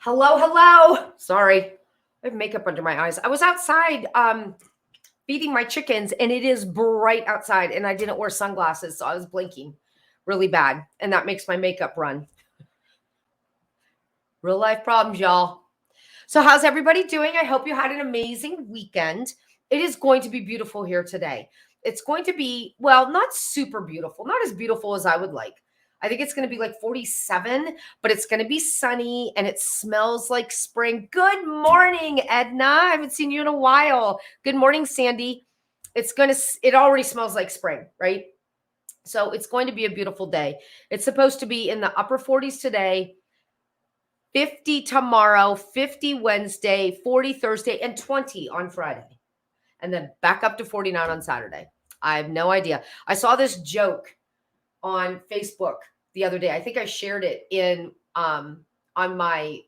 Hello, hello. Sorry. I have makeup under my eyes. I was outside feeding my chickens and it is bright outside and I didn't wear sunglasses, so I was blinking really bad. And that makes my makeup run. Real life problems, y'all. So, how's everybody doing? I hope you had an amazing weekend. It is going to be beautiful here today. It's going to be, well, not super beautiful, not as beautiful as I would like. I think it's going to be like 47, but it's going to be sunny and it smells like spring. Good morning, Edna. I haven't seen you in a while. Good morning, Sandy. It already smells like spring, right? So it's going to be a beautiful day. It's supposed to be in the upper 40s today, 50 tomorrow, 50 Wednesday, 40 Thursday, and 20 on Friday. And then back up to 49 on Saturday. I have no idea. I saw this joke on Facebook the other day. I think I shared it in on my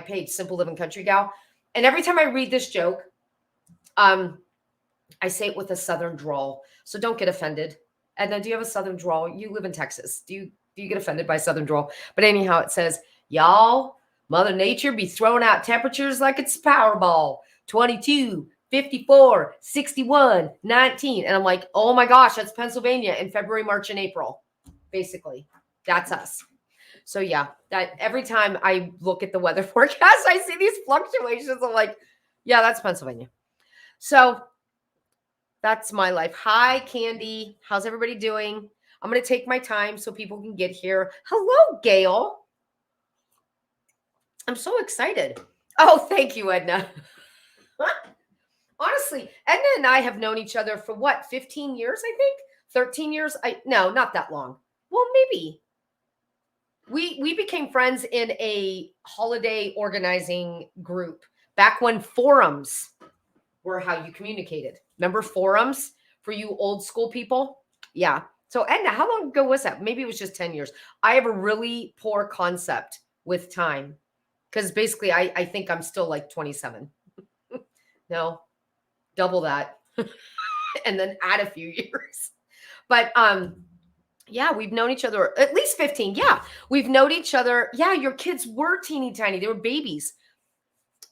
page, Simple Living Country Gal. And every time I read this joke, I say it with a Southern drawl. So don't get offended. Edna, do you have a Southern drawl? You live in Texas. Do you get offended by Southern drawl? But anyhow, it says, y'all, Mother Nature be throwing out temperatures like it's Powerball. 22, 54, 61, 19. And I'm like, oh my gosh, that's Pennsylvania in February, March, and April. Basically, that's us. So yeah, that every time I look at the weather forecast, I see these fluctuations. I'm like, yeah, that's Pennsylvania. So that's my life. Hi, Candy. How's everybody doing? I'm going to take my time so people can get here. Hello, Gail. I'm so excited. Oh, thank you, Edna. Honestly, Edna and I have known each other for what, 15 years, I think? 13 years? No, not that long. Well, maybe. We became friends in a holiday organizing group back when forums were how you communicated. Remember forums for you old school people? Yeah. So Edna, how long ago was that? Maybe it was just 10 years. I have a really poor concept with time because basically I think I'm still like 27. No, double that and then add a few years. But yeah, we've known each other at least 15. Yeah, we've known each other. Yeah, your kids were teeny tiny. They were babies.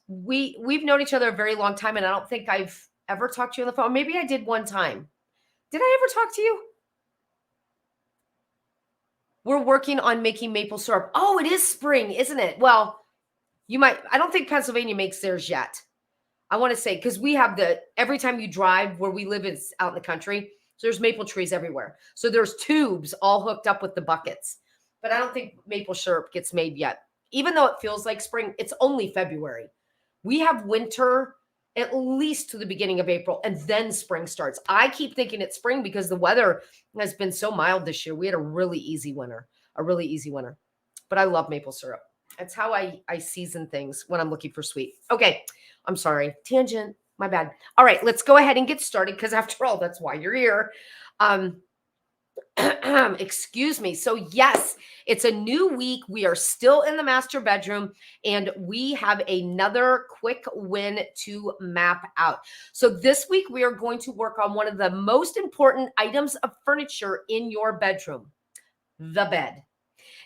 We've known each other a very long time, and I don't think I've ever talked to you on the phone. Maybe I did one time. Did I ever talk to you? We're working on making maple syrup. Oh, it is spring, isn't it? Well, I don't think Pennsylvania makes theirs yet. I want to say, because we have every time you drive where we live is out in the country. So there's maple trees everywhere. So there's tubes all hooked up with the buckets. But I don't think maple syrup gets made yet. Even though it feels like spring, it's only February. We have winter at least to the beginning of April, and then spring starts. I keep thinking it's spring because the weather has been so mild this year. We had a really easy winter. But I love maple syrup. That's how I season things when I'm looking for sweet. Okay, I'm sorry. Tangent, my bad. All right, let's go ahead and get started because after all, that's why you're here. Excuse me. So yes, it's a new week. We are still in the master bedroom and we have another quick win to map out. So this week we are going to work on one of the most important items of furniture in your bedroom, the bed.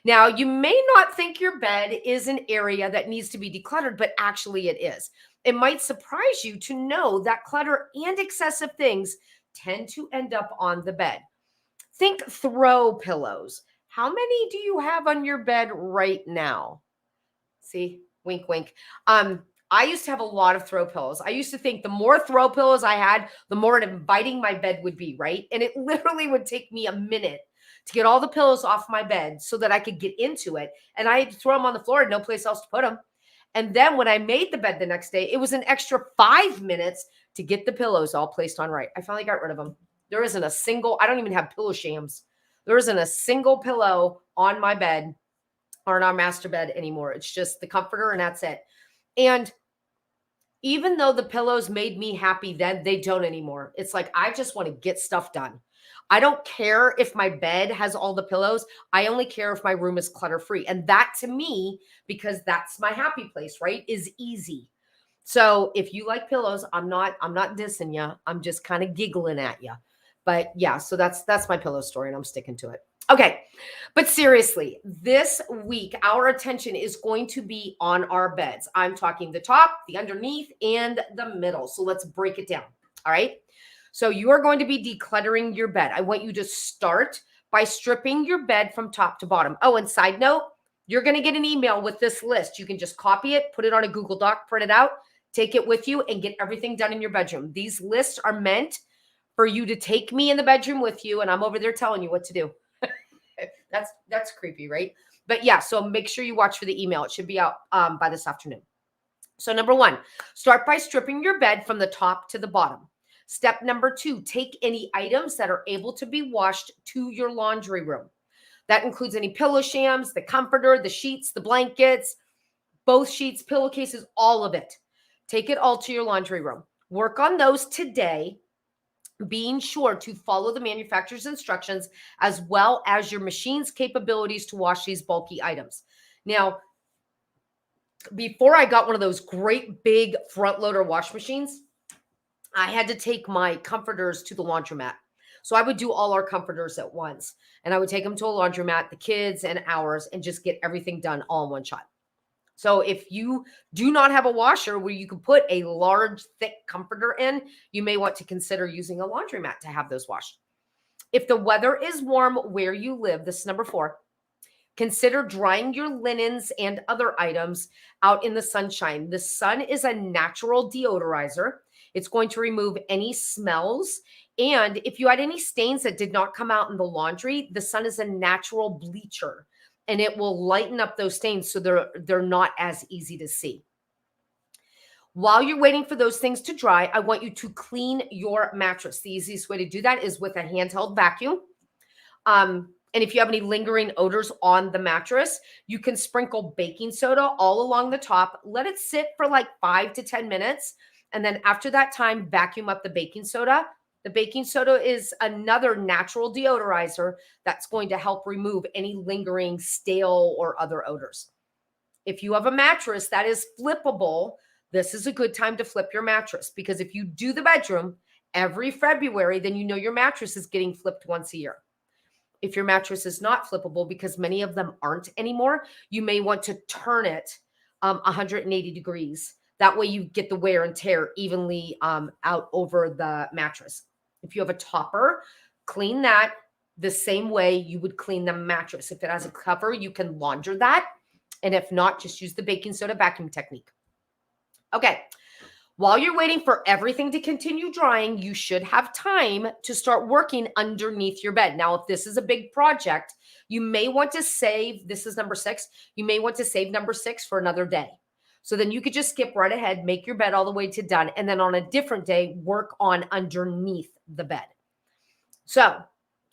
Now, you may not think your bed is an area that needs to be decluttered, but actually it is. It might surprise you to know that clutter and excessive things tend to end up on the bed. Think throw pillows. How many do you have on your bed right now? See, wink, wink. I used to have a lot of throw pillows. I used to think the more throw pillows I had, the more inviting my bed would be, right? And it literally would take me a minute to get all the pillows off my bed so that I could get into it. And I had to throw them on the floor and no place else to put them. And then when I made the bed the next day, it was an extra 5 minutes to get the pillows all placed on right. I finally got rid of them. There isn't a single, I don't even have pillow shams. There isn't a single pillow on my bed or in our master bed anymore. It's just the comforter and that's it. And even though the pillows made me happy then, they don't anymore. It's like, I just want to get stuff done. I don't care if my bed has all the pillows. I only care if my room is clutter free. And that to me, because that's my happy place, right, is easy. So if you like pillows, I'm not dissing you. I'm just kind of giggling at you. But yeah, so that's my pillow story and I'm sticking to it. Okay. But seriously, this week, our attention is going to be on our beds. I'm talking the top, the underneath, and the middle. So let's break it down. All right. So you are going to be decluttering your bed. I want you to start by stripping your bed from top to bottom. Oh, and side note, you're going to get an email with this list. You can just copy it, put it on a Google Doc, print it out, take it with you, and get everything done in your bedroom. These lists are meant for you to take me in the bedroom with you, and I'm over there telling you what to do. That's creepy, right? But yeah, so make sure you watch for the email. It should be out by this afternoon. So number 1, start by stripping your bed from the top to the bottom. Step number 2, take any items that are able to be washed to your laundry room. That includes any pillow shams, the comforter, the sheets, the blankets, both sheets, pillowcases, all of it. Take it all to your laundry room. Work on those today, being sure to follow the manufacturer's instructions as well as your machine's capabilities to wash these bulky items. Now, before I got one of those great big front loader wash machines, I had to take my comforters to the laundromat. So I would do all our comforters at once, and I would take them to a laundromat, the kids and ours, and just get everything done all in one shot. So if you do not have a washer where you can put a large, thick comforter in, you may want to consider using a laundromat to have those washed. If the weather is warm where you live, this is number 4, consider drying your linens and other items out in the sunshine. The sun is a natural deodorizer. It's going to remove any smells. And if you had any stains that did not come out in the laundry, the sun is a natural bleacher, and it will lighten up those stains so they're not as easy to see. While you're waiting for those things to dry, I want you to clean your mattress. The easiest way to do that is with a handheld vacuum. And if you have any lingering odors on the mattress, you can sprinkle baking soda all along the top. Let it sit for like 5 to 10 minutes. And then after that time, vacuum up the baking soda. The baking soda is another natural deodorizer that's going to help remove any lingering stale or other odors. If you have a mattress that is flippable, this is a good time to flip your mattress, because if you do the bedroom every February, then you know your mattress is getting flipped once a year. If your mattress is not flippable, because many of them aren't anymore, you may want to turn it 180 degrees. That way you get the wear and tear evenly out over the mattress. If you have a topper, clean that the same way you would clean the mattress. If it has a cover, you can launder that. And if not, just use the baking soda vacuum technique. Okay. While you're waiting for everything to continue drying, you should have time to start working underneath your bed. Now, if this is a big project, you may want to save, this is number 6, you may want to save number 6 for another day. So then you could just skip right ahead, make your bed all the way to done, and then on a different day, work on underneath the bed. So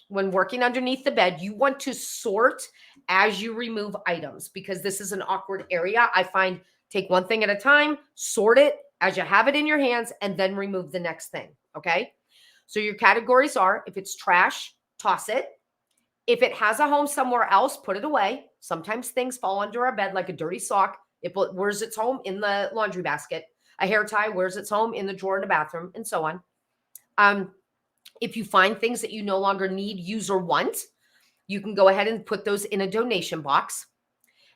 when working underneath the bed, you want to sort as you remove items, because this is an awkward area. I find take one thing at a time, sort it as you have it in your hands, and then remove the next thing, okay? So your categories are, if it's trash, toss it. If it has a home somewhere else, put it away. Sometimes things fall under our bed like a dirty sock. Where's its home? In the laundry basket. A hair tie, where's its home? In the drawer in the bathroom, and so on. If you find things that you no longer need, use, or want, you can go ahead and put those in a donation box.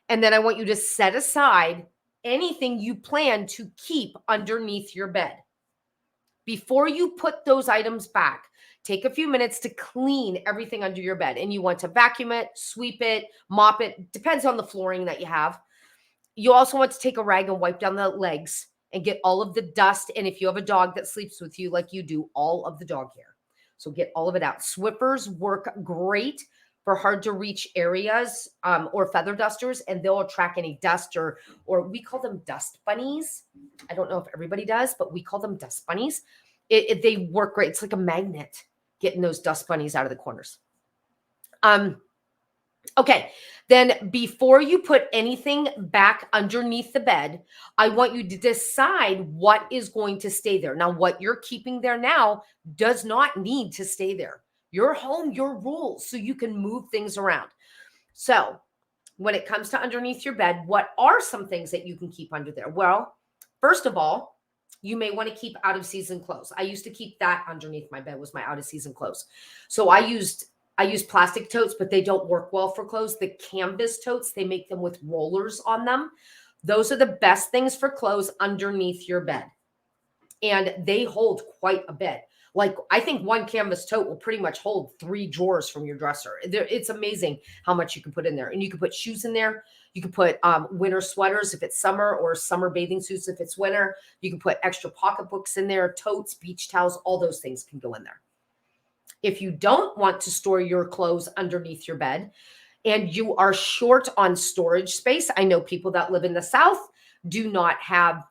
And then I want you to set aside anything you plan to keep underneath your bed. Before you put those items back, take a few minutes to clean everything under your bed. And you want to vacuum it, sweep it, mop it. Depends on the flooring that you have. You also want to take a rag and wipe down the legs and get all of the dust. And if you have a dog that sleeps with you like you do, all of the dog hair. So get all of it out. Swippers work great for hard to reach areas, or feather dusters, and they'll attract any dust, or we call them dust bunnies. I don't know if everybody does, but we call them dust bunnies. They work great. It's like a magnet getting those dust bunnies out of the corners. Okay, then before you put anything back underneath the bed, I want you to decide what is going to stay there. Now, what you're keeping there now does not need to stay there. Your home, your rules, so you can move things around. So when it comes to underneath your bed, what are some things that you can keep under there? Well, first of all, you may want to keep out of season clothes. I used to keep that underneath my bed, was my out of season clothes. So I I use plastic totes, but they don't work well for clothes. The canvas totes, they make them with rollers on them. Those are the best things for clothes underneath your bed. And they hold quite a bit. Like, I think one canvas tote will pretty much hold 3 drawers from your dresser. It's amazing how much you can put in there. And you can put shoes in there. You can put winter sweaters if it's summer, or summer bathing suits if it's winter. You can put extra pocketbooks in there, totes, beach towels, all those things can go in there. If you don't want to store your clothes underneath your bed and you are short on storage space, I know people that live in the South do not have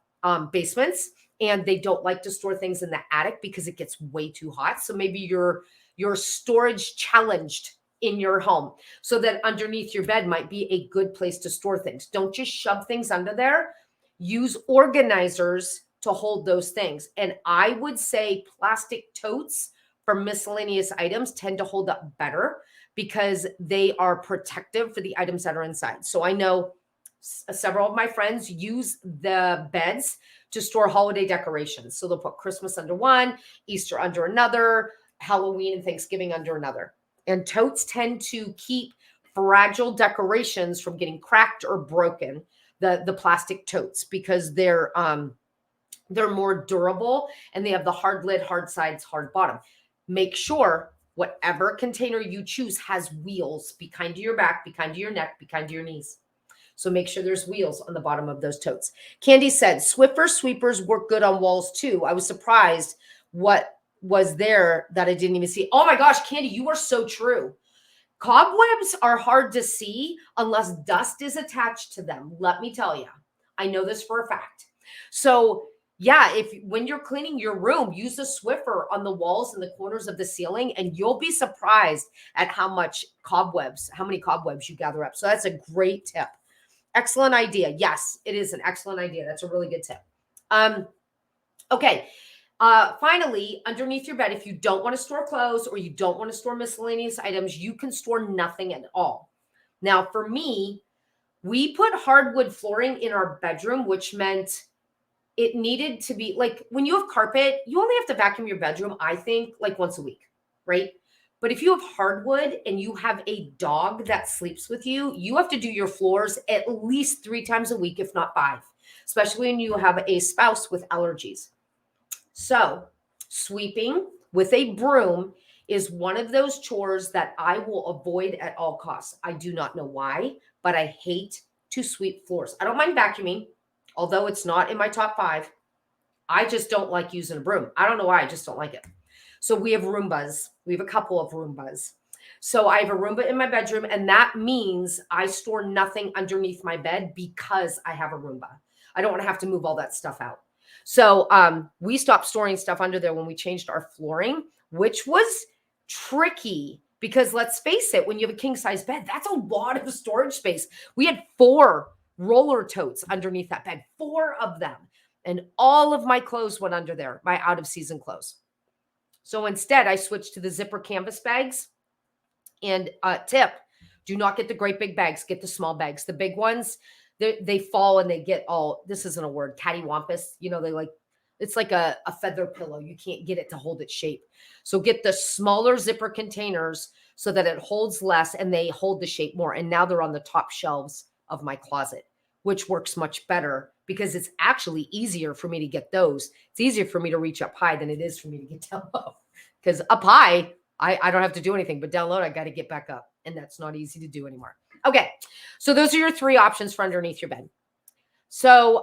basements, and they don't like to store things in the attic because it gets way too hot. So maybe you're storage challenged in your home, so that underneath your bed might be a good place to store things. Don't just shove things under there. Use organizers to hold those things. And I would say plastic totes for miscellaneous items tend to hold up better because they are protective for the items that are inside. So I know several of my friends use the beds to store holiday decorations. So they'll put Christmas under one, Easter under another, Halloween and Thanksgiving under another. And totes tend to keep fragile decorations from getting cracked or broken, the plastic totes, because they're more durable and they have the hard lid, hard sides, hard bottom. Make sure whatever container you choose has wheels. Be kind to your back, be kind to your neck, be kind to your knees. So make sure there's wheels on the bottom of those totes. Candy said, Swiffer sweepers work good on walls too. I was surprised what was there that I didn't even see. Oh my gosh, Candy, you are so true. Cobwebs are hard to see unless dust is attached to them. Let me tell you, I know this for a fact. So yeah, when you're cleaning your room, use a Swiffer on the walls and the corners of the ceiling, and you'll be surprised at how many cobwebs you gather up. So that's a great tip. Excellent idea. Yes, it is an excellent idea. That's a really good tip. Okay. Finally, underneath your bed, if you don't want to store clothes or you don't want to store miscellaneous items, you can store nothing at all. Now, for me, we put hardwood flooring in our bedroom, which meant it needed to be like, when you have carpet, you only have to vacuum your bedroom, I think, like once a week, right? But if you have hardwood and you have a dog that sleeps with you, you have to do your floors at least 3 times a week, if not 5, especially when you have a spouse with allergies. So sweeping with a broom is one of those chores that I will avoid at all costs. I do not know why, but I hate to sweep floors. I don't mind vacuuming, although it's not in my top 5. I just don't like using a broom. I don't know why. I just don't like it. So we have Roombas. We have a couple of Roombas. So I have a Roomba in my bedroom, and that means I store nothing underneath my bed because I have a Roomba. I don't want to have to move all that stuff out. So we stopped storing stuff under there when we changed our flooring, which was tricky because, let's face it, when you have a king-size bed, that's a lot of storage space. We had 4 roller totes underneath that bed, 4 of them. And all of my clothes went under there, my out-of-season clothes. So instead, I switched to the zipper canvas bags. And tip, do not get the great big bags. Get the small bags. The big ones, they fall and they get all, this isn't a word, cattywampus. You know, it's like a feather pillow. You can't get it to hold its shape. So get the smaller zipper containers so that it holds less and they hold the shape more. And now they're on the top shelves of my closet, which works much better because it's actually easier for me to get those. It's easier for me to reach up high than it is for me to get down low. Because up high, I don't have to do anything, but down low, I got to get back up. And that's not easy to do anymore. Okay, so those are your 3 options for underneath your bed. So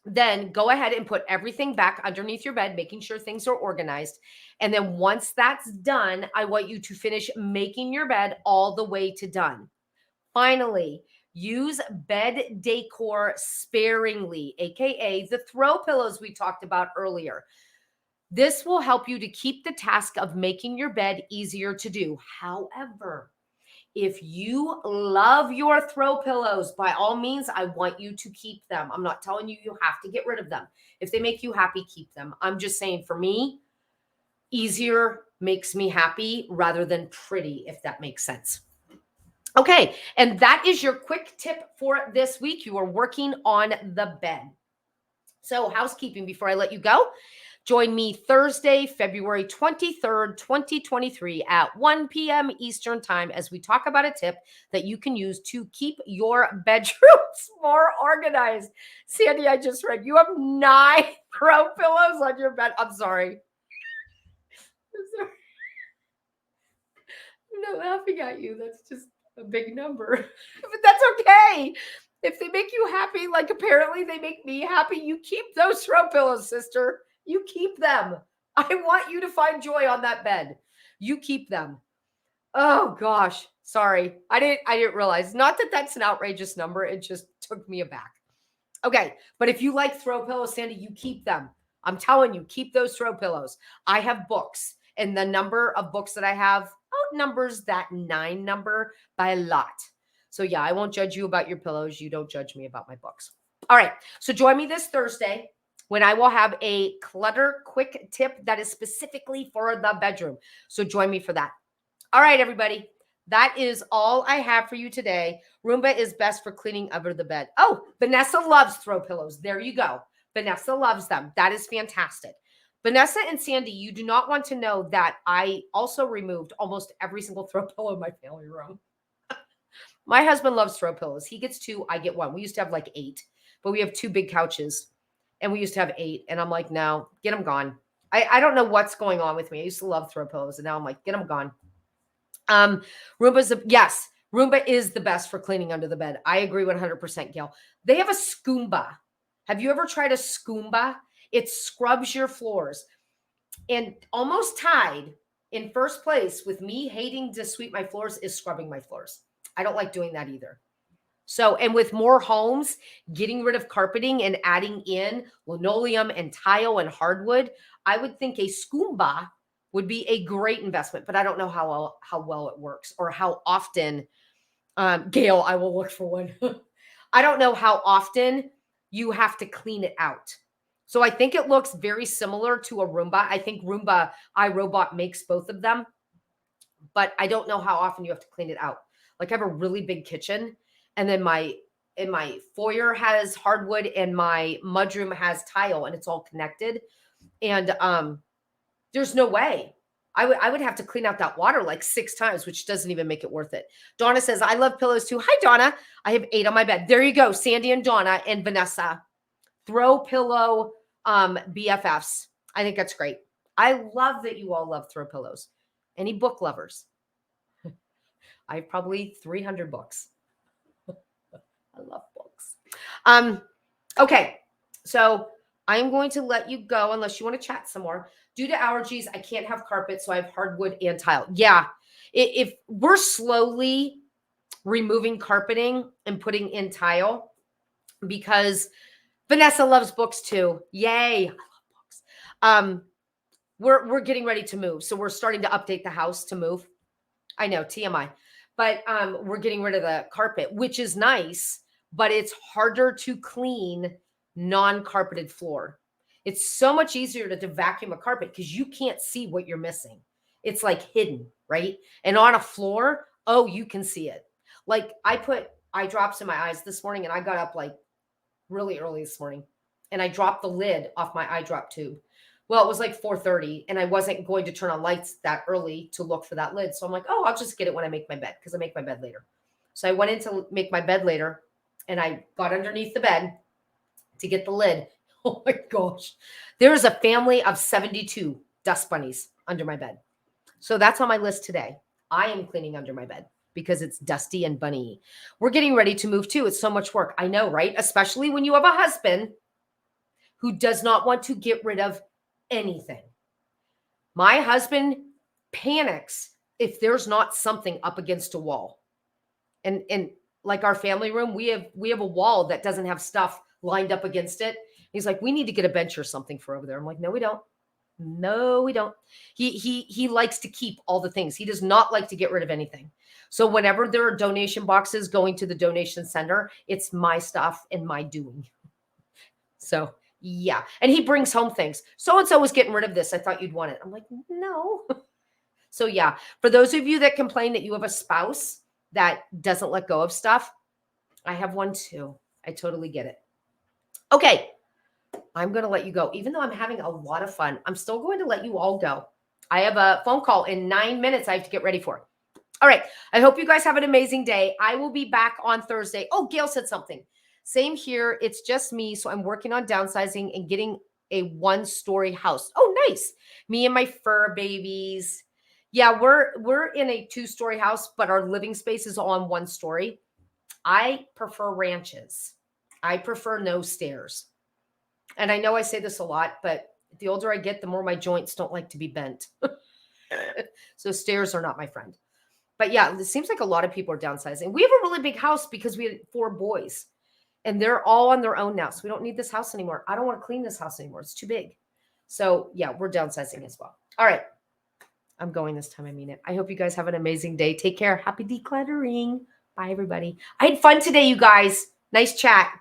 then go ahead and put everything back underneath your bed, making sure things are organized. And then once that's done, I want you to finish making your bed all the way to done. Finally, use bed decor sparingly, aka the throw pillows we talked about earlier. This will help you to keep the task of making your bed easier to do. However, if you love your throw pillows, by all means, I want you to keep them. I'm not telling you you have to get rid of them. If they make you happy, keep them. I'm just saying, for me, easier makes me happy rather than pretty, if that makes sense. Okay, and that is your quick tip for this week. You are working on the bed. So housekeeping before I let you go. Join me Thursday, February 23rd, 2023 at 1 p.m. Eastern Time as we talk about a tip that you can use to keep your bedrooms more organized. Sandy, I just read you have 9 throw pillows on your bed. I'm sorry. I'm not laughing at you. That's just a big number. But that's okay. If they make you happy, like apparently they make me happy, you keep those throw pillows, sister. You keep them. I want you to find joy on that bed. You keep them. Oh gosh, sorry. I didn't realize. Not that that's an outrageous number. It just took me aback. Okay, but if you like throw pillows, Sandy, you keep them. I'm telling you, keep those throw pillows. I have books, and the number of books that I have outnumbers that 9 number by a lot. So yeah, I won't judge you about your pillows. You don't judge me about my books. All right, so join me this Thursday when I will have a clutter quick tip that is specifically for the bedroom. So join me for that. All right, everybody. That is all I have for you today. Roomba is best for cleaning under the bed. Oh, Vanessa loves throw pillows. There you go. Vanessa loves them. That is fantastic. Vanessa and Sandy, you do not want to know that I also removed almost every single throw pillow in my family room. My husband loves throw pillows. He gets 2, I get 1. We used to have like 8, but we have 2 big couches and we used to have 8. And I'm like, no, get them gone. I don't know what's going on with me. I used to love throw pillows and now I'm like, get them gone. Roomba is the best for cleaning under the bed. I agree 100%, Gail. They have a Scoomba. Have you ever tried a Scoomba? It scrubs your floors. And almost tied in first place with me hating to sweep my floors is scrubbing my floors. I don't like doing that either. So, and with more homes, getting rid of carpeting and adding in linoleum and tile and hardwood, I would think a Scoomba would be a great investment, but I don't know how well it works or how often, Gail, I will look for one. I don't know how often you have to clean it out. So I think it looks very similar to a Roomba. I think Roomba iRobot makes both of them, but I don't know how often you have to clean it out. Like I have a really big kitchen and then my foyer has hardwood and my mudroom has tile and it's all connected. And there's no way. I would have to clean out that water like 6 times, which doesn't even make it worth it. Donna says, I love pillows too. Hi, Donna. I have 8 on my bed. There you go. Sandy and Donna and Vanessa. Throw pillow BFFs. I think that's great. I love that you all love throw pillows. Any book lovers? I have probably 300 books. I love books. Okay. So I'm going to let you go unless you want to chat some more. Due to allergies, I can't have carpet, so I have hardwood and tile. Yeah. If we're slowly removing carpeting and putting in tile because Vanessa loves books too. Yay. I love books. We're getting ready to move. So we're starting to update the house to move. I know, TMI. But we're getting rid of the carpet, which is nice, but it's harder to clean non-carpeted floor. It's so much easier to vacuum a carpet because you can't see what you're missing. It's like hidden, right? And on a floor, oh, you can see it. Like I put eye drops in my eyes this morning and I got up like really early this morning and I dropped the lid off my eye drop tube. Well, it was like 4:30 and I wasn't going to turn on lights that early to look for that lid. So I'm like, oh, I'll just get it when I make my bed because I make my bed later. So I went in to make my bed later and I got underneath the bed to get the lid. Oh my gosh. There is a family of 72 dust bunnies under my bed. So that's on my list today. I am cleaning under my bed because it's dusty and bunny. We're getting ready to move too. It's so much work. I know, right? Especially when you have a husband who does not want to get rid of anything. My husband panics if there's not something up against a wall. And like our family room, we have a wall that doesn't have stuff lined up against it. He's like, we need to get a bench or something for over there. I'm like, no, we don't. No, we don't. He likes to keep all the things. He does not like to get rid of anything. So whenever there are donation boxes going to the donation center, it's my stuff and my doing. So yeah. And he brings home things. So-and-so was getting rid of this. I thought you'd want it. I'm like, no. So yeah, for those of you that complain that you have a spouse that doesn't let go of stuff, I have one too. I totally get it. Okay. I'm going to let you go. Even though I'm having a lot of fun, I'm still going to let you all go. I have a phone call in 9 minutes I have to get ready for. All right. I hope you guys have an amazing day. I will be back on Thursday. Oh, Gail said something. Same here. It's just me. So I'm working on downsizing and getting a 1-story house. Oh, nice. Me and my fur babies. Yeah, we're in a 2-story house, but our living space is all on 1 story. I prefer ranches. I prefer no stairs. And I know I say this a lot, but the older I get, the more my joints don't like to be bent. So stairs are not my friend. But yeah, it seems like a lot of people are downsizing. We have a really big house because we had 4 boys and they're all on their own now. So we don't need this house anymore. I don't want to clean this house anymore. It's too big. So yeah, we're downsizing as well. All right. I'm going this time. I mean it. I hope you guys have an amazing day. Take care. Happy decluttering. Bye, everybody. I had fun today, you guys. Nice chat.